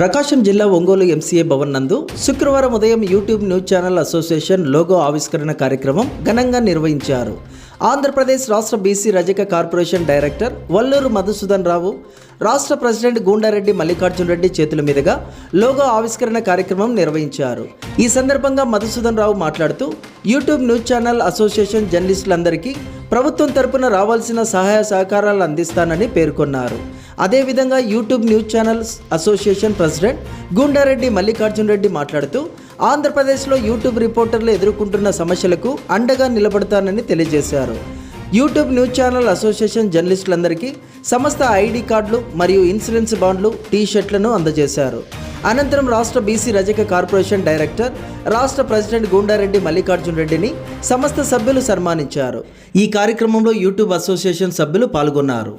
ప్రకాశం జిల్లా ఒంగోలు ఎంసీఏ భవన్ నందు శుక్రవారం ఉదయం YouTube news channel association logo ఆవిష్కరణ కార్యక్రమం ఘనంగా నిర్వహించారు. ఆంధ్రప్రదేశ్ రాష్ట్ర బీసీ రజక కార్పొరేషన్ డైరెక్టర్ వల్లూరు మధుసూదన్ రావు, రాష్ట్ర ప్రెసిడెంట్ గూండారెడ్డి మల్లికార్జున్ రెడ్డి చేతుల మీదుగా లోగో ఆవిష్కరణ కార్యక్రమం నిర్వహించారు. ఈ సందర్భంగా మధుసూదన్ రావు మాట్లాడుతూ యూట్యూబ్ న్యూస్ ఛానల్ అసోసియేషన్ జర్నలిస్టులందరికీ ప్రభుత్వం తరపున రావాల్సిన సహాయ సహకారాలు అందిస్తానని పేర్కొన్నారు. అదేవిధంగా YouTube news channels association president Gundareddy Mallikarjun Reddy మాట్లాడుతూ ఆంధ్రప్రదేశ్లో యూట్యూబ్ రిపోర్టర్లు ఎదుర్కొంటున్న సమస్యలకు అండగా నిలబడతానని తెలియజేశారు. యూట్యూబ్ న్యూస్ ఛానల్ అసోసియేషన్ జర్నలిస్టులందరికీ సమస్త ఐడి కార్డులు మరియు ఇన్సూరెన్స్ బాండ్లు, టీ-షర్ట్లను అందజేశారు. అనంతరం రాష్ట్ర బీసీ రజక కార్పొరేషన్ డైరెక్టర్, రాష్ట్ర ప్రెసిడెంట్ గూండారెడ్డి మల్లికార్జున్ రెడ్డిని సమస్త సభ్యులు సన్మానించారు. ఈ కార్యక్రమంలో యూట్యూబ్ అసోసియేషన్ సభ్యులు పాల్గొన్నారు.